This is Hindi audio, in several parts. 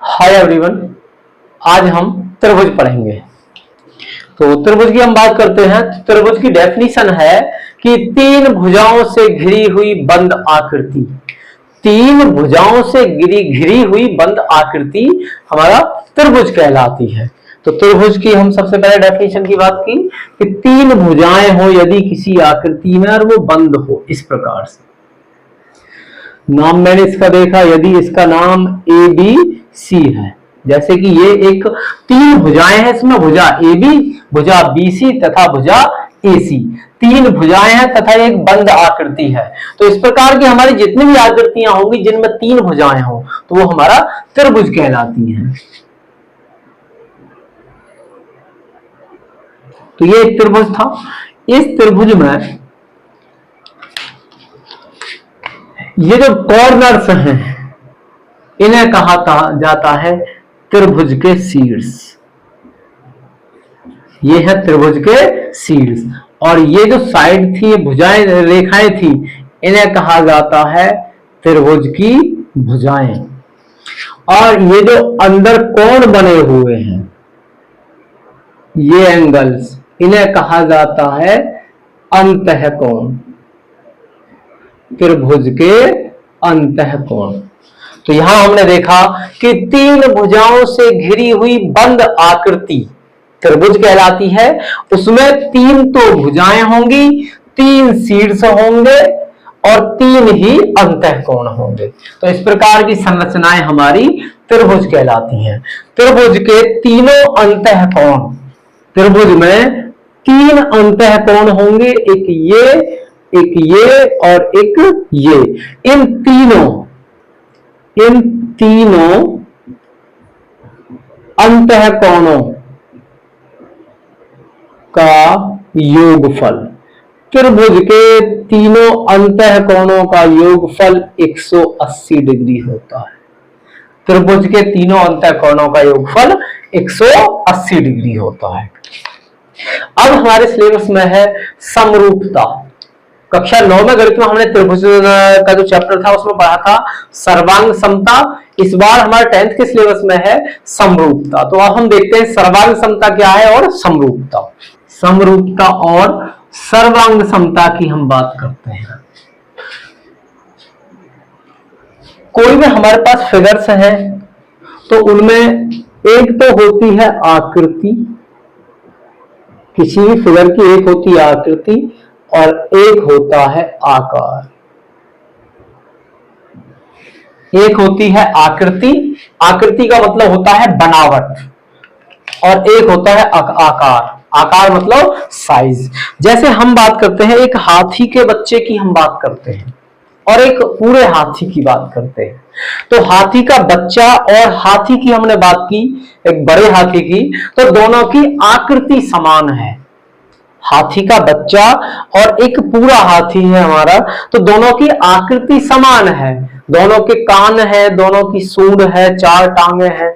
हाय एवरीवन, आज हम त्रिभुज पढ़ेंगे। तो त्रिभुज की हम बात करते हैं। त्रिभुज की डेफिनेशन है कि तीन भुजाओं से घिरी हुई बंद आकृति। तीन भुजाओं से घिरी हुई बंद आकृति हमारा त्रिभुज कहलाती है। तो त्रिभुज की हम सबसे पहले डेफिनेशन की बात की कि तीन भुजाएं हो यदि किसी आकृति में और वो बंद हो, इस प्रकार से। नाम मैंने इसका देखा, यदि इसका नाम ए बी सी है, जैसे कि ये एक तीन भुजाएं हैं, इसमें भुजा ए बी, भुजा बी सी तथा भुजा ए सी, तीन भुजाएं हैं तथा एक बंद आकृति है। तो इस प्रकार की हमारी जितनी भी आकृतियां होंगी जिनमें तीन भुजाएं हो तो वो हमारा त्रिभुज कहलाती हैं। तो ये एक त्रिभुज था। इस त्रिभुज में ये जो कॉर्नर्स हैं इन्हें कहा जाता है त्रिभुज के शीर्ष। ये है त्रिभुज के शीर्ष। और ये जो साइड थी, ये भुजाएं रेखाएं थी, इन्हें कहा जाता है त्रिभुज की भुजाएं। और ये जो अंदर कोण बने हुए हैं, ये एंगल्स, इन्हें कहा जाता है अंतःकोण, त्रिभुज के अंतःकोण। तो यहां हमने देखा कि तीन भुजाओं से घिरी हुई बंद आकृति त्रिभुज कहलाती है। उसमें तीन तो भुजाएं होंगी, तीन शीर्ष होंगे और तीन ही अंतःकोण होंगे। तो इस प्रकार की संरचनाएं हमारी त्रिभुज कहलाती हैं। त्रिभुज के तीनों अंतःकोण, त्रिभुज में तीन अंतःकोण होंगे, एक ये और एक ये। इन तीनों अंतःकोणों का योगफल, त्रिभुज के तीनों अंतःकोणों का योगफल 180 डिग्री होता है। त्रिभुज के तीनों अंतःकोणों का योगफल 180 डिग्री होता है। अब हमारे सिलेबस में है समरूपता। कक्षा 9 में गणित में हमने त्रिभुज का जो चैप्टर था उसमें पढ़ा था सर्वांग समता। इस बार हमारे 10th के सिलेबस में है समरूपता। तो अब हम देखते हैं सर्वांग समता क्या है और समरूपता। समरूपता और सर्वांग समता की हम बात करते हैं। कोई भी हमारे पास फिगर्स हैं तो उनमें एक तो होती है आकृति, किसी भी फिगर की एक होती है आकृति और एक होता है आकार। एक होती है आकृति, आकृति का मतलब होता है बनावट, और एक होता है आकार। आकार मतलब साइज। जैसे हम बात करते हैं एक हाथी के बच्चे की हम बात करते हैं और एक पूरे हाथी की बात करते हैं। तो हाथी का बच्चा और हाथी की हमने बात की, एक बड़े हाथी की, तो दोनों की आकृति समान है। हाथी का बच्चा और एक पूरा हाथी है हमारा, तो दोनों की आकृति समान है। दोनों के कान है, दोनों की सूंड है, चार टांगे हैं,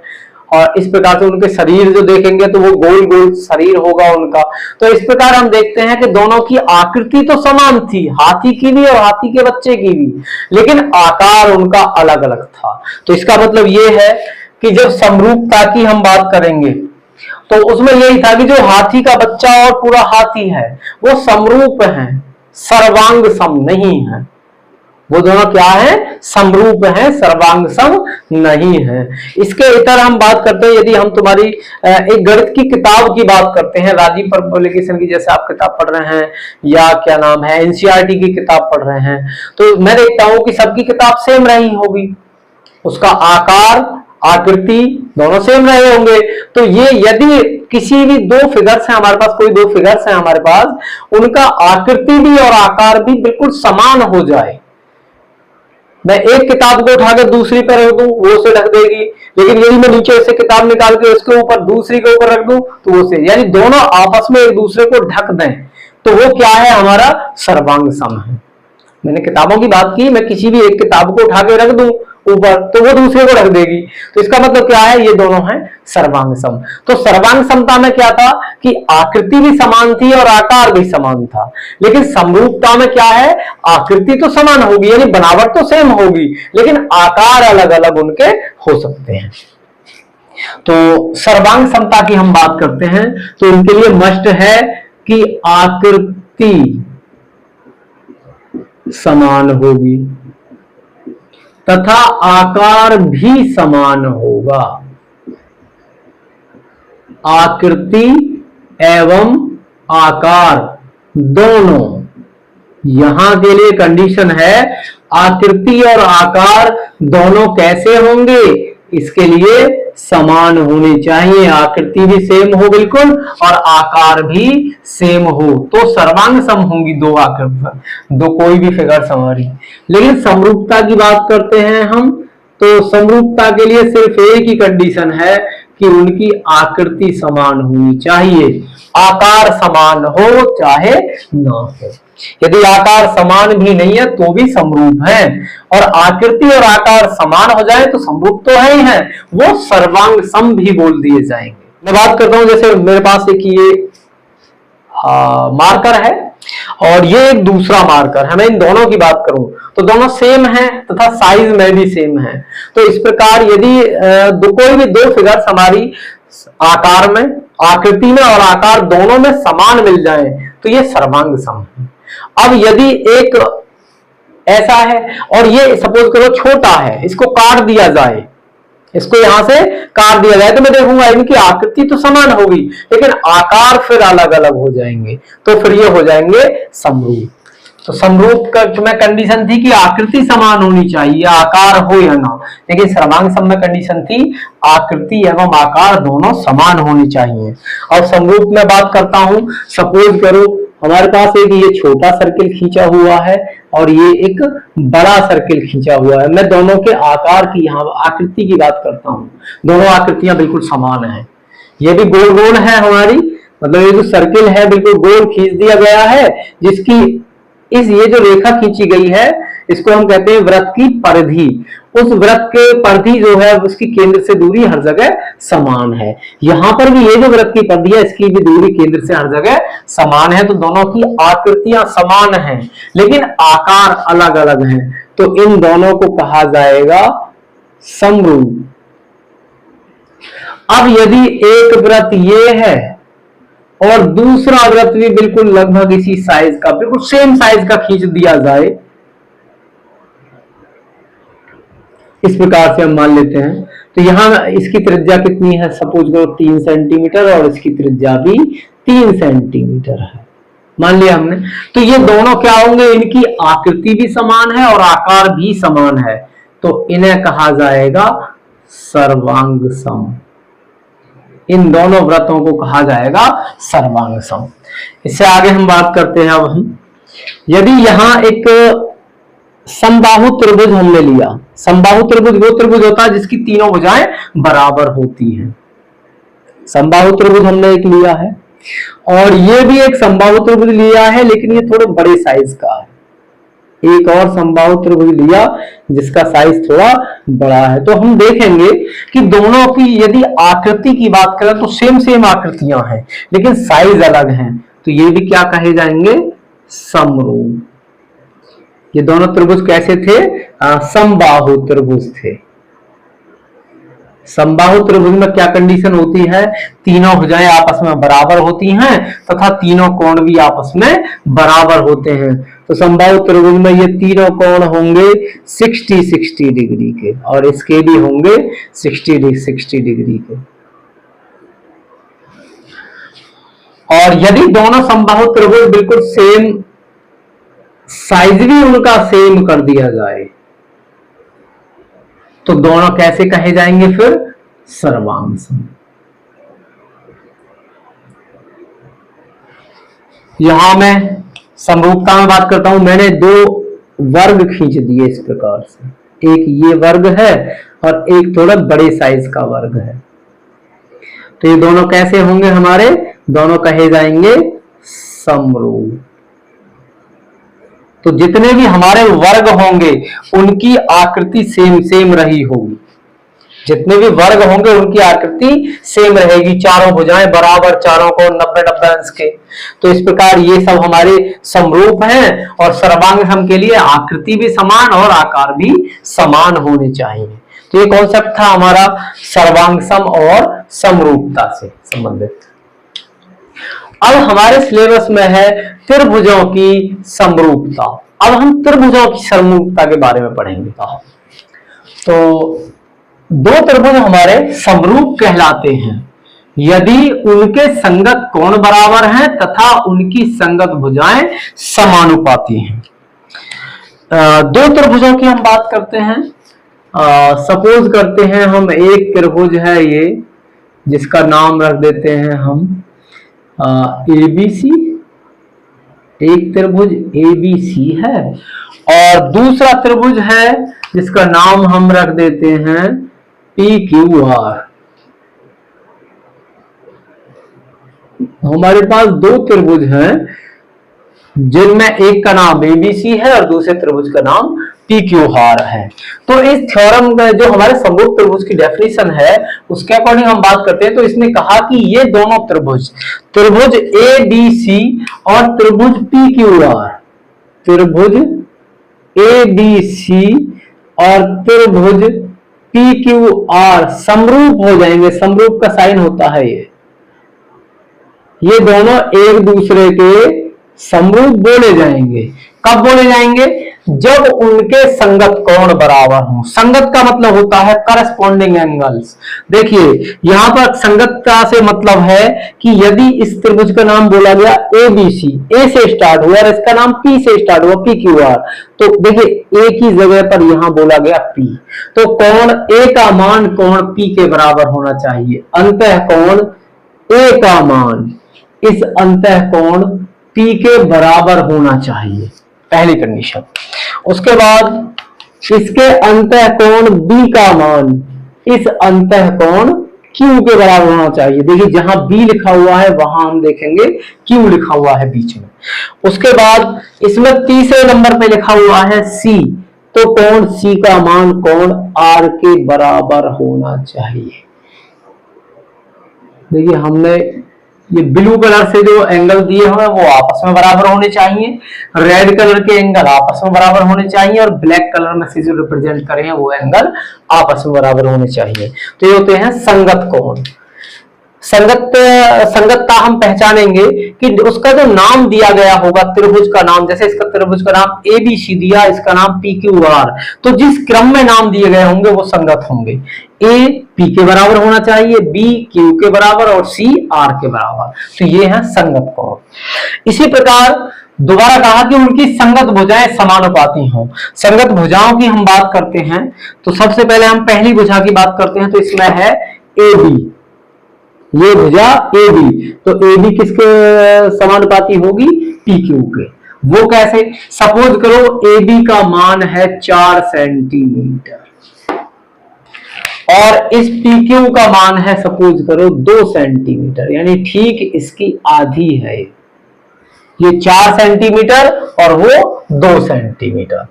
और इस प्रकार से उनके शरीर जो देखेंगे तो वो गोल गोल शरीर होगा उनका। तो इस प्रकार हम देखते हैं कि दोनों की आकृति तो समान थी, हाथी की भी और हाथी के बच्चे की भी, लेकिन आकार उनका अलग अलग था। तो इसका मतलब ये है कि जब समरूपता की हम बात करेंगे तो उसमें यही था कि जो हाथी का बच्चा और पूरा हाथी है वो समरूप हैं, सर्वांग सम नहीं है। वो दोनों क्या है? समरूप हैं, सर्वांग सम नहीं है। इसके इतर हम बात करते हैं, यदि हम तुम्हारी एक गणित की किताब की बात करते हैं, राजीव पब्लिकेशन की जैसे आप किताब पढ़ रहे हैं, या क्या नाम है एनसीईआरटी की किताब पढ़ रहे हैं, तो मैं देखता हूं कि सबकी किताब सेम रही होगी, उसका आकार आकृति दोनों सेम रहे होंगे। तो ये यदि किसी भी दो फिगर्स हैं हमारे पास, कोई दो फिगर्स हैं हमारे पास, उनका आकृति भी और आकार भी बिल्कुल समान हो जाए, मैं एक किताब को उठाकर दूसरी पर रख दूं वो उसे ढक देगी, लेकिन यदि मैं नीचे से किताब निकाल के उसके ऊपर दूसरी के ऊपर रख दूं तो वो से, यानी दोनों आपस में एक दूसरे को ढक दें, तो वो क्या है? हमारा सर्वांग सम है। मैंने किताबों की बात की, मैं किसी भी एक किताब को उठा के रख दूं ऊपर तो वो दूसरे को रख देगी, तो इसका मतलब क्या है? ये दोनों हैं सर्वांग सम। तो सर्वांग समता में क्या था कि आकृति भी समान थी और आकार भी समान था, लेकिन समरूपता में क्या है? आकृति तो समान होगी, यानी बनावट तो सेम होगी, लेकिन आकार अलग अलग उनके हो सकते हैं। तो सर्वांग समता की हम बात करते हैं तो इनके लिए मस्ट है कि आकृति समान होगी तथा आकार भी समान होगा। आकृति एवं आकार दोनों, यहां के लिए कंडीशन है आकृति और आकार दोनों कैसे होंगे, इसके लिए समान होने चाहिए। आकृति भी सेम हो बिल्कुल और आकार भी सेम हो तो सर्वांग सम होंगी दो आकृति, दो कोई भी फिगर्स हमारी। लेकिन समरूपता की बात करते हैं हम, तो समरूपता के लिए सिर्फ एक ही कंडीशन है कि उनकी आकृति समान होनी चाहिए, आकार समान हो चाहे ना हो। यदि आकार समान भी नहीं है तो भी समरूप है, और आकृति और आकार समान हो जाए तो समरूप तो है ही है, वो सर्वांग सम भी बोल दिए जाएंगे। मैं बात करता हूं जैसे मेरे पास एक ये मार्कर है और ये एक दूसरा मार्कर है, मैं इन दोनों की बात करूं तो दोनों सेम है तथा साइज में भी सेम है। तो इस प्रकार यदि कोई भी दो फिगर्स हमारी आकार में, आकृति में और आकार दोनों में समान मिल जाए तो ये सर्वांग सम है। अब यदि एक ऐसा है और ये सपोज करो छोटा है, इसको काट दिया जाए, इसको यहां से काट दिया जाए तो मैं देखूंगा इनकी आकृति तो समान होगी लेकिन आकार फिर अलग अलग हो जाएंगे, तो फिर ये हो जाएंगे समरूप। तो समरूप का जो में कंडीशन थी कि आकृति समान होनी चाहिए, आकार हो या ना, लेकिन सर्वांग सम में कंडीशन थी आकृति एवं आकार दोनों समान होने चाहिए। और समरूप में बात करता हूं, सपोज करो हमारे पास एक ये छोटा सर्किल खींचा हुआ है और ये एक बड़ा सर्किल खींचा हुआ है। मैं दोनों के आकार की, यहाँ आकृति की बात करता हूँ, दोनों आकृतियां बिल्कुल समान है। ये भी गोल गोल है हमारी, मतलब ये जो सर्किल है बिल्कुल गोल खींच दिया गया है, जिसकी ये जो रेखा खींची गई है इसको हम कहते हैं वृत्त की परिधि। उस वृत्त के परिधि जो है उसकी केंद्र से दूरी हर जगह समान है। यहां पर भी ये जो वृत्त की परिधि है इसकी भी दूरी केंद्र से हर जगह समान है, तो दोनों की आकृतियां समान हैं लेकिन आकार अलग अलग हैं, तो इन दोनों को कहा जाएगा समरूप। अब यदि एक वृत्त ये है और दूसरा वृत्त भी बिल्कुल लगभग इसी साइज का, बिल्कुल सेम साइज का खींच दिया जाए, इस प्रकार से हम मान लेते हैं, तो यहां इसकी त्रिज्या कितनी है, सपोज करो 3 सेंटीमीटर और इसकी त्रिज्या भी 3 सेंटीमीटर है, मान लिया हमने। तो ये दोनों क्या होंगे, इनकी आकृति भी समान है और आकार भी समान है, तो इन्हें कहा जाएगा सर्वांग सम। इन दोनों वृत्तों को कहा जाएगा सर्वांग सम। इससे आगे हम बात करते हैं। अब हम यदि यहां एक समबाहु त्रिभुज हमने लिया, समबाहु त्रिभुज वो त्रिभुज होता है जिसकी तीनों भुजाएं बराबर होती हैं। समबाहु त्रिभुज हमने एक लिया है और ये भी एक समबाहु त्रिभुज लिया है लेकिन ये थोड़े बड़े साइज का है। एक और समबाहु त्रिभुज लिया जिसका साइज थोड़ा बड़ा है। तो हम देखेंगे कि दोनों की यदि आकृति की बात करें तो सेम आकृतियां हैं लेकिन साइज अलग हैं, तो ये भी क्या कहे जाएंगे, समरूप। ये दोनों त्रिभुज कैसे थे, समबाहु त्रिभुज थे। समबाहु त्रिभुज में क्या कंडीशन होती है, तीनों भुजाएं आपस में बराबर होती हैं तथा तीनों कोण भी आपस में बराबर होते हैं। तो समबाहु त्रिभुज में ये तीनों कोण होंगे 60-60 डिग्री के और इसके भी होंगे 60 डिग्री के। और यदि दोनों समबाहु त्रिभुज बिल्कुल सेम साइज भी उनका सेम कर दिया जाए तो दोनों कैसे कहे जाएंगे, फिर सर्वांग सम। यहां मैं समरूपता में बात करता हूं, मैंने दो वर्ग खींच दिए इस प्रकार से, एक ये वर्ग है और एक थोड़ा बड़े साइज का वर्ग है, तो ये दोनों कैसे होंगे हमारे, दोनों कहे जाएंगे समरूप। तो जितने भी हमारे वर्ग होंगे उनकी आकृति सेम रही होगी, जितने भी वर्ग होंगे उनकी आकृति सेम रहेगी, चारों भुजाएं बराबर, चारों को 90-90 अंश के। तो इस प्रकार ये सब हमारे समरूप हैं और सर्वांग सम के लिए आकृति भी समान और आकार भी समान होने चाहिए। तो ये कॉन्सेप्ट था हमारा सर्वांग और समरूपता से संबंधित। अब हमारे सिलेबस में है त्रिभुजों की समरूपता। अब हम त्रिभुजों की समरूपता के बारे में पढ़ेंगे। तो दो त्रिभुज हमारे समरूप कहलाते हैं यदि उनके संगत कोण बराबर हैं तथा उनकी संगत भुजाएं समानुपाती हैं। दो त्रिभुजों की हम बात करते हैं। सपोज करते हैं हम एक त्रिभुज है ये, जिसका नाम रख देते हैं हम ABC। एक त्रिभुज ABC है और दूसरा त्रिभुज है जिसका नाम हम रख देते हैं PQR। हमारे पास दो त्रिभुज हैं जिनमें एक का नाम ABC है और दूसरे त्रिभुज का नाम PQR है। तो इस थ्योरम में जो हमारे समरूप त्रिभुज की डेफिनेशन है उसके अकॉर्डिंग हम बात करते हैं। तो इसने कहा कि ये दोनों त्रिभुज ABC और त्रिभुज PQR, त्रिभुज ABC और त्रिभुज PQR समरूप हो जाएंगे। समरूप का साइन होता है ये दोनों एक दूसरे के समरूप बोले जाएंगे। कब बोले जाएंगे? जब उनके संगत कोण बराबर हों। संगत का मतलब होता है करस्पॉन्डिंग एंगल्स। देखिए यहां पर संगतता से मतलब है कि यदि इस त्रिभुज का नाम बोला गया ABC, A से स्टार्ट हुआ और इसका नाम P से स्टार्ट हुआ PQR, तो देखिए A की जगह पर यहां बोला गया P, तो कोण A का मान कोण P के बराबर होना चाहिए। अंतः कोण A का मान इस अंतः कोण P के बराबर होना चाहिए, पहली कंडीशन। उसके बाद इसके अंतः कोण B का मान इस अंतः कोण Q के बराबर होना चाहिए। देखिए जहां B लिखा हुआ है वहां हम देखेंगे Q लिखा हुआ है बीच में। उसके बाद इसमें तीसरे नंबर पे लिखा हुआ है C, तो कोण C का मान कोण R के बराबर होना चाहिए। देखिए हमने ये ब्लू कलर से जो एंगल दिए हुए हैं वो आपस में बराबर होने चाहिए, रेड कलर के एंगल आपस में बराबर होने चाहिए और ब्लैक कलर में से जो रिप्रेजेंट करे हैं वो एंगल आपस में बराबर होने चाहिए। तो ये होते हैं संगत कोण। संगतता हम पहचानेंगे कि उसका जो नाम दिया गया होगा त्रिभुज का नाम, जैसे इसका त्रिभुज का नाम ABC दिया, इसका नाम PQR, तो जिस क्रम में नाम दिए गए होंगे वो संगत होंगे। A P के बराबर होना चाहिए, B Q के बराबर और C R के बराबर। तो ये है संगत कोण। इसी प्रकार दोबारा कहा कि उनकी संगत भुजाएं समानुपाती हों। संगत भुजाओं की हम बात करते हैं तो सबसे पहले हम पहली भुजा की बात करते हैं। तो इसमें है AB, ये भुजा AB, तो AB किसके समानुपाती होगी? PQ के। वो कैसे? सपोज करो AB का मान है 4 सेंटीमीटर और इस PQ का मान है सपोज करो 2 सेंटीमीटर, यानी ठीक इसकी आधी है। ये 4 सेंटीमीटर और वो 2 सेंटीमीटर।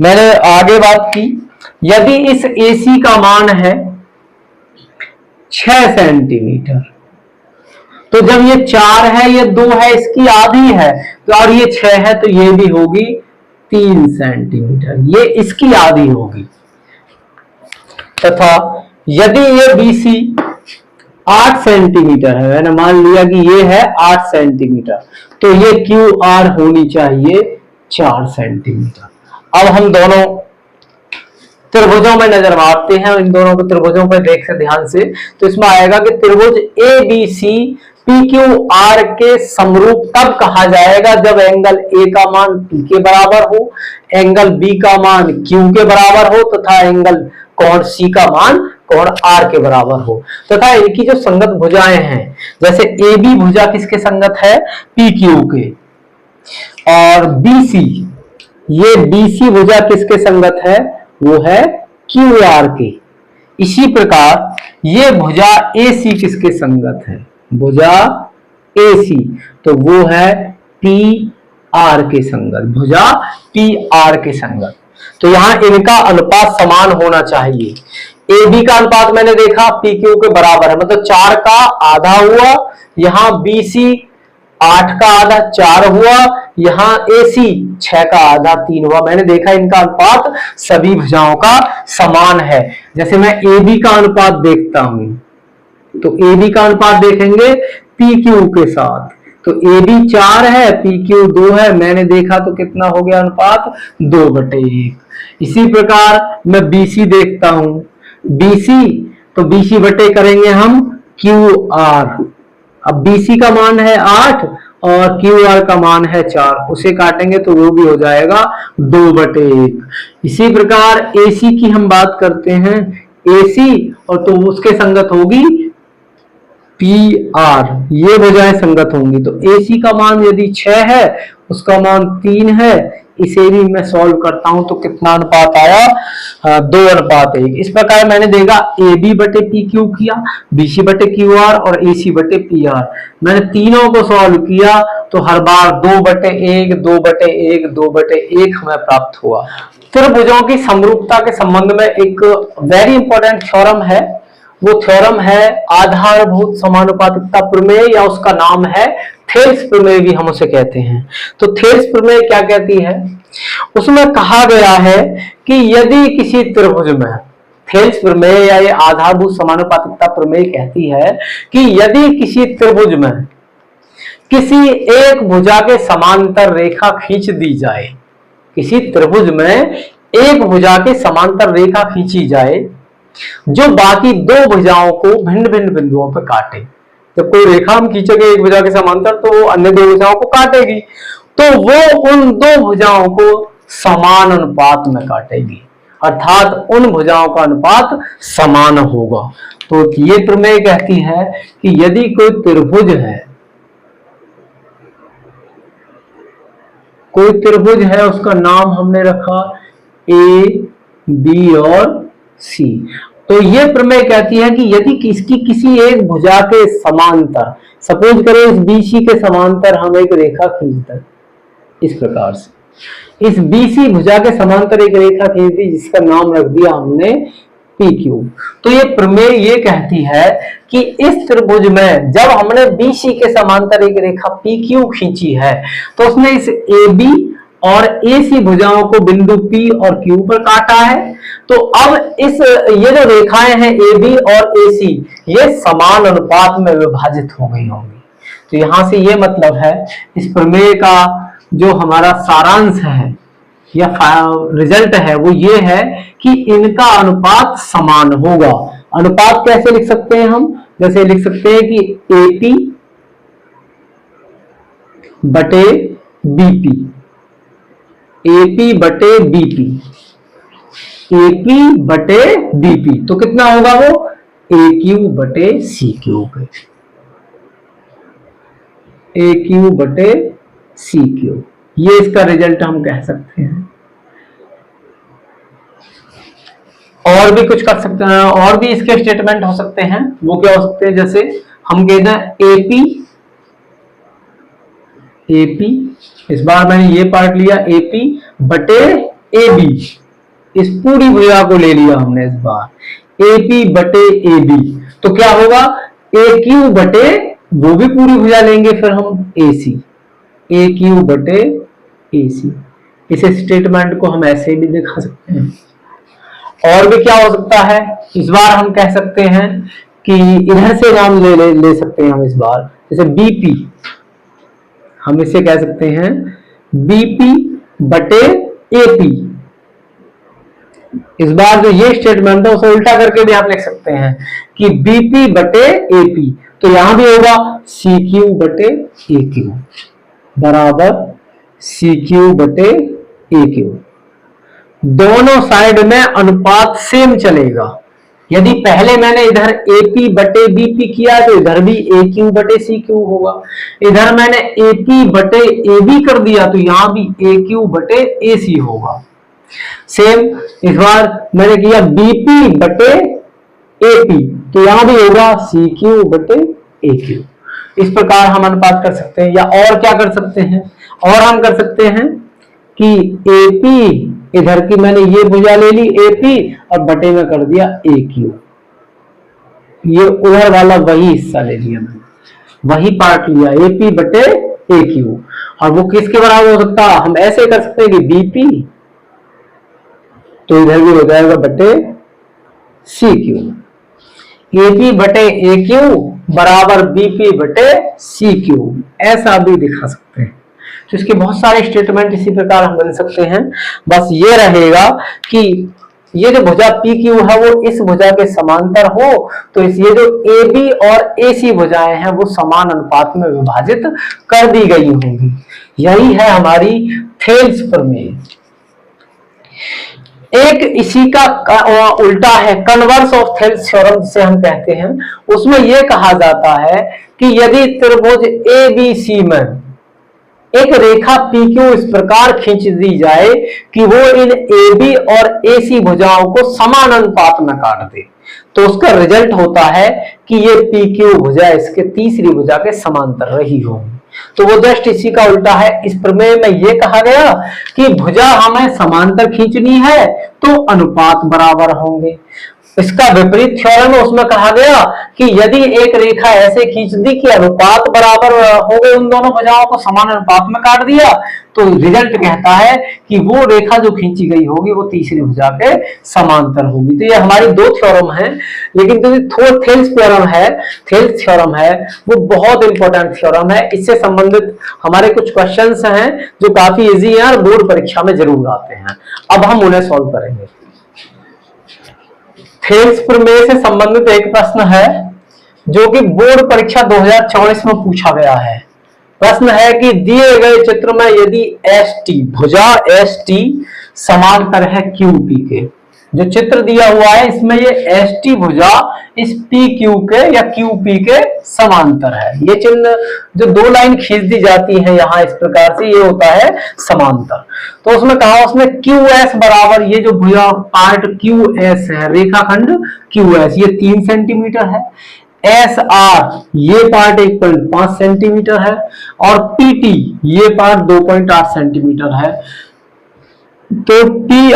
मैंने आगे बात की, यदि इस AC का मान है 6 सेंटीमीटर, तो जब ये 4 है, ये 2 है, इसकी आधी है, तो और ये 6 है तो ये भी होगी 3 सेंटीमीटर, ये इसकी आधी होगी। तथा यदि ये BC 8 सेंटीमीटर है, मैंने मान लिया कि ये है 8 सेंटीमीटर, तो ये QR होनी चाहिए 4 सेंटीमीटर। अब हम दोनों त्रिभुजों में नजर मारते हैं, इन दोनों को त्रिभुजों पर देख से ध्यान से, तो इसमें आएगा कि त्रिभुज ABC PQR के समरूप तब कहा जाएगा जब एंगल A का मान P के बराबर हो, एंगल B का मान Q के बराबर हो तथा एंगल कोण C का मान कोण R के बराबर हो, तथा इनकी जो संगत भुजाएं हैं, जैसे AB भुजा किसके संगत है? PQ के, और BC, ये BC भुजा किसके संगत है? वो है QR के। इसी प्रकार ये भुजा AC किसके संगत है? भुजा AC, तो वो है PR के संगत, भुजा PR के संगत। तो यहां इनका अनुपात समान होना चाहिए। AB का अनुपात मैंने देखा PQ के बराबर है, मतलब 4 का आधा हुआ, यहां BC 8 का आधा 4 हुआ, यहाँ AC 6 का आधा 3 हुआ। मैंने देखा इनका अनुपात सभी भुजाओं का समान है। जैसे मैं AB का अनुपात देखता हूं तो AB का अनुपात देखेंगे PQ के साथ, तो AB 4 है, PQ 2 है। मैंने देखा तो कितना हो गया अनुपात 2/1। इसी प्रकार मैं BC देखता हूं, BC तो BC बटे करेंगे हम QR। अब BC का मान है 8 और QR का मान है 4, उसे काटेंगे तो वो भी हो जाएगा 2/1। इसी प्रकार AC की हम बात करते हैं, AC और तो उसके संगत होगी PR, ये भुजाएं संगत होंगी। तो AC का मान यदि 6 है, उसका मान 3 है, इसे भी मैं सॉल्व करता हूं तो कितना अनुपात आया 2/1। इस प्रकार मैंने देखा AB बटे PQ किया, BC बटे QR और AC बटे PR। मैंने तीनों को सॉल्व किया तो हर बार 2/1 2/1 2/1 हमें प्राप्त हुआ। त्रिभुजों की समरूपता के संबंध में एक वेरी इंपॉर्टेंट थ्योरम है, वो थ्योरम है आधारभूत समानुपातिकता प्रमेय, या उसका नाम है थेल्स प्रमेय भी हम उसे कहते हैं। तो थेल्स प्रमेय क्या कहती है, उसमें कहा गया है कि यदि किसी त्रिभुज में, थेल्स प्रमेय या ये आधारभूत समानुपातिकता प्रमेय कहती है कि यदि किसी त्रिभुज में किसी एक भुजा के समांतर रेखा खींच दी जाए, किसी त्रिभुज में एक भुजा के समांतर रेखा खींची जाए जो बाकी दो भुजाओं को भिन्न भिन्न बिंदुओं पर काटे। जब कोई रेखा हम खींचेंगे एक भुजा के समांतर तो वो अन्य दो भुजाओं को काटेगी, तो वो उन दो भुजाओं को समान अनुपात में काटेगी, अर्थात उन भुजाओं का अनुपात समान होगा। तो ये प्रमेय कहती है कि यदि कोई त्रिभुज है, कोई त्रिभुज है, उसका नाम हमने रखा A, B और C, तो ये प्रमेय कहती है कि यदि किसी एक भुजा के समांतर, सपोज करें इस BC के समांतर हम एक रेखा खींच दें इस प्रकार से, इस BC भुजा के समांतर एक रेखा खींच दी जिसका नाम रख दिया हमने PQ। तो ये प्रमेय ये कहती है कि इस त्रिभुज में जब हमने BC के समांतर एक रेखा PQ खींची है तो उसने इस AB और AC भुजाओं को बिंदु P और Q पर काटा है। तो अब ये जो रेखाएं हैं AB और AC, ये समान अनुपात में विभाजित हो गई होंगी। तो यहां से ये मतलब है इस प्रमेय का जो हमारा सारांश है या रिजल्ट है वो ये है कि इनका अनुपात समान होगा। अनुपात कैसे लिख सकते हैं हम, जैसे लिख सकते हैं कि AP बटे BP, AP बटे BP, AP बटे BP, तो कितना होगा वो AQ बटे CQ, AQ बटे CQ, ये इसका रिजल्ट हम कह सकते हैं। और भी कुछ कर सकते हैं, और भी इसके स्टेटमेंट हो सकते हैं। वो क्या हो सकते हैं, जैसे हम कहते हैं AP, इस बार मैंने ये पार्ट लिया AP बटे AB, इस पूरी भुजा को ले लिया हमने इस बार AP बटे AB, तो क्या होगा AQ बटे, वो भी पूरी भुजा लेंगे फिर हम AC, AQ बटे AC। इस स्टेटमेंट को हम ऐसे भी दिखा सकते हैं। और भी क्या हो सकता है, इस बार हम कह सकते हैं कि इधर से नाम ले सकते हैं हम इस बार, जैसे BP, हम इसे कह सकते हैं BP बटे AP। इस बार जो ये स्टेटमेंट है उसे उल्टा करके भी आप लिख सकते हैं कि BP बटे AP, तो यहां भी होगा CQ बटे AQ बराबर CQ बटे AQ। दोनों साइड में अनुपात सेम चलेगा। यदि पहले मैंने इधर AP बटे BP किया तो इधर भी AQ बटे CQ होगा, इधर मैंने AP बटे AB कर दिया तो यहां भी AQ बटे AC होगा। सेम इस बार मैंने किया BP बटे AP, तो यहां भी होगा CQ बटे AQ। इस प्रकार हम अनुपात कर सकते हैं। या और क्या कर सकते हैं, और हम कर सकते हैं कि AP, इधर की मैंने ये भुजा ले ली AP और बटे में कर दिया AQ, ये उधर वाला वही हिस्सा ले लिया मैंने, वही पार्ट लिया AP बटे ए क्यू। और वो किसके बराबर हो सकता है, हम ऐसे कर सकते हैं कि बीपी, तो इधर भी हो जाएगा बटे सी क्यू। एपी बटे ए क्यू बराबर बीपी बटे सी क्यू, ऐसा भी दिखा सकते हैं। तो इसके बहुत सारे स्टेटमेंट इसी प्रकार हम बन सकते हैं। बस ये रहेगा कि ये जो भुजा पी क्यू है वो इस भुजा के समांतर हो, तो इस ये जो ए बी और ए सी भुजाएं हैं वो समान अनुपात में विभाजित कर दी गई होंगी। यही है हमारी थेल्स प्रमेय। एक इसी का उल्टा है, कन्वर्स ऑफ थेल्स थ्योरम जिसे हम कहते हैं। उसमें यह कहा जाता है कि यदि त्रिभुज ए बी सी में एक रेखा पी क्यू इस प्रकार खींच दी जाए कि वो इन ए बी और ए सी भुजाओं को समान अनुपात में काट दे, तो उसका रिजल्ट होता है कि ये पी क्यू भुजा इसके तीसरी भुजा के समांतर रही होगी। तो वो जस्ट इसी का उल्टा है। इस प्रमेय में यह कहा गया कि भुजा हमें समांतर खींचनी है तो अनुपात बराबर होंगे। इसका विपरीत थ्योरम है, उसमें कहा गया कि यदि एक रेखा ऐसे खींच दी कि अनुपात बराबर हो गए, उन दोनों भुजाओं को समान अनुपात में काट दिया, तो रिजल्ट कहता है कि वो रेखा जो खींची गई होगी वो तीसरी भुजा के समांतर होगी। तो ये हमारी दो थ्योरम है, लेकिन जो थेल्स थ्योरम है वो बहुत इंपॉर्टेंट थ्योरम है। इससे संबंधित हमारे कुछ क्वेश्चंस हैं जो काफी इजी हैं और बोर्ड परीक्षा में जरूर आते हैं। अब हम उन्हें सॉल्व करेंगे। थेल्स प्रमेय से संबंधित एक प्रश्न है जो कि बोर्ड परीक्षा 2024 में पूछा गया है। प्रश्न है कि दिए गए चित्र में यदि एसटी भुजा एसटी समांतर है क्यूपी के, जो चित्र दिया हुआ है इसमें ये एसटी भुजा इस पी क्यू के या क्यूपी के समांतर है। ये चिन्ह जो दो लाइन खींच दी जाती है यहाँ इस प्रकार से, ये होता है समांतर। तो उसमें कहा, उसमें क्यू एस बराबर ये जो भुजा पार्ट क्यू एस है, रेखाखंड क्यू एस ये 3 सेंटीमीटर है, एस आर ये पार्ट 1.5 सेंटीमीटर है और पीटी ये पार्ट 2.8 सेंटीमीटर है। तो टी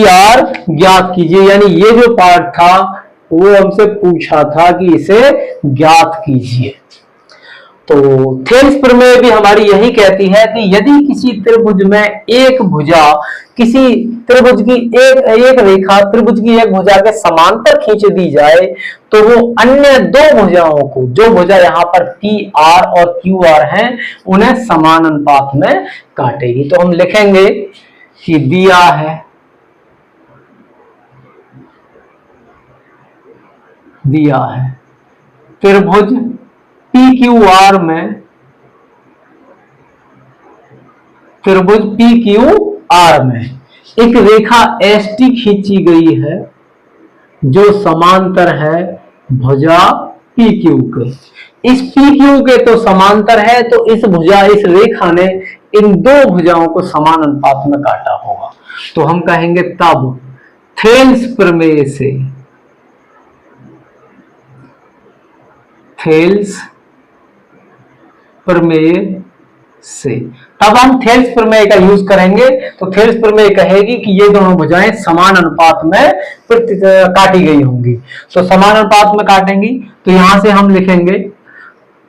आर ज्ञात कीजिए, यानी ये जो पार्ट था वो हमसे पूछा था कि इसे ज्ञात कीजिए। तो थेल्स प्रमेय भी हमारी यही कहती है कि यदि किसी त्रिभुज में एक भुजा किसी त्रिभुज की एक रेखा त्रिभुज की एक भुजा के समांतर खींच दी जाए तो वो अन्य दो भुजाओं को, जो भुजा यहाँ पर पी आर और क्यू आर हैं, उन्हें समान अनुपात में काटेगी। तो हम लिखेंगे कि दिया है त्रिभुज पी क्यू आर में, त्रिभुज पी क्यू आर में एक रेखा एस टी खींची गई है जो समांतर है भुजा पी क्यू के। इस पी क्यू के तो समांतर है, तो इस रेखा ने इन दो भुजाओं को समान अनुपात में काटा होगा। तो हम कहेंगे तब थेल्स प्रमेय से तब हम थेल्स प्रमेय का यूज करेंगे। तो थेल्स प्रमेय कहेगी कि ये दोनों भुजाएं समान अनुपात में काटी गई होंगी। तो समान अनुपात में काटेंगी, तो यहां से हम लिखेंगे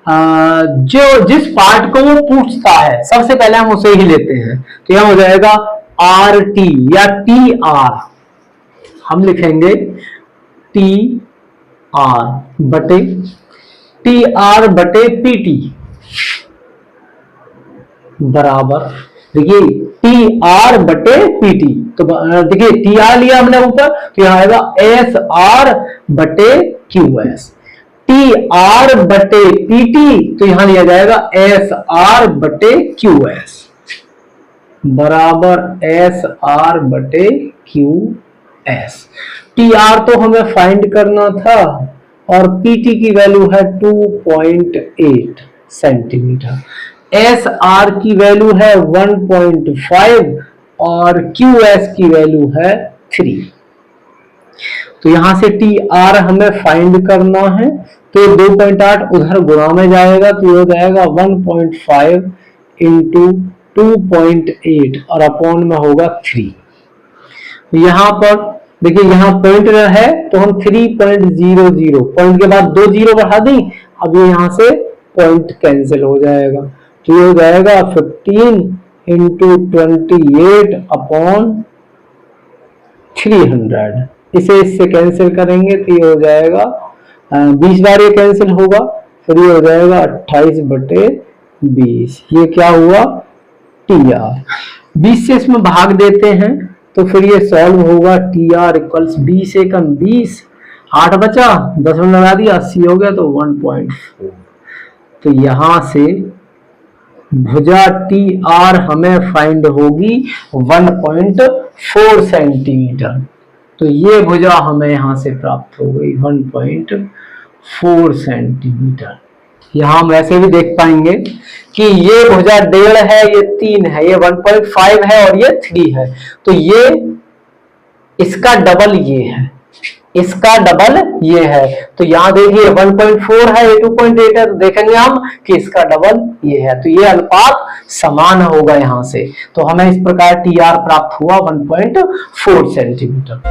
जो जिस पार्ट को वो पूछता है सबसे पहले हम उसे ही लेते हैं। तो यह हो जाएगा आर टी या टी आर, हम लिखेंगे टी आर बटे पीटी बराबर, देखिए टी आर बटे पीटी। तो देखिए टी आर लिया हमने ऊपर, तो यहां आएगा एस आर बटे क्यू एस। टी आर बटे पीटी तो यहां लिया जाएगा एस आर बटे क्यू एस बराबर एस आर बटे क्यू एस। टी आर तो हमें फाइंड करना था और पीटी की वैल्यू है 2.8 सेंटीमीटर, एस आर की वैल्यू है 1.5 और क्यू एस की वैल्यू है 3। तो यहां से टी आर हमें फाइंड करना है, तो 2.8 उधर गुणा में जाएगा, तो ये हो जाएगा 1.5 इंटू 2.8 और अपॉन में होगा 3। यहां पर देखिए यहां पॉइंट है तो हम 3.00 पॉइंट के बाद 2 जीरो बढ़ा दी, अब ये यहां से पॉइंट कैंसिल हो जाएगा। तो ये हो जाएगा 15 इंटू 28/300। इसे इससे कैंसिल करेंगे तो ये हो जाएगा 20 बार ये कैंसिल होगा, फिर ये हो जाएगा 28/20। ये क्या हुआ TR। 20 से इसमें भाग देते हैं तो फिर ये सॉल्व होगा। TR इक्वल्स 20 एकम 20, 8 बचा, 10 में लगा दिया, 80 हो गया तो 1.4। तो यहां से भुजा TR हमें फाइंड होगी 1.4 सेंटीमीटर। तो ये भुजा हमें यहां से प्राप्त हो गई 1.4 सेंटीमीटर। यहां हम ऐसे भी देख पाएंगे कि ये भुजा 1.5 है, ये 3 है, ये 1.5 है और ये 3 है। तो ये इसका डबल ये है, इसका डबल ये है। तो यहां देखिए 1.4 है, ये 2.8 है, तो देखेंगे हम कि इसका डबल ये है। तो ये अनुपात समान होगा यहां से। तो हमें इस प्रकार TR प्राप्त हुआ 1.4 सेंटीमीटर।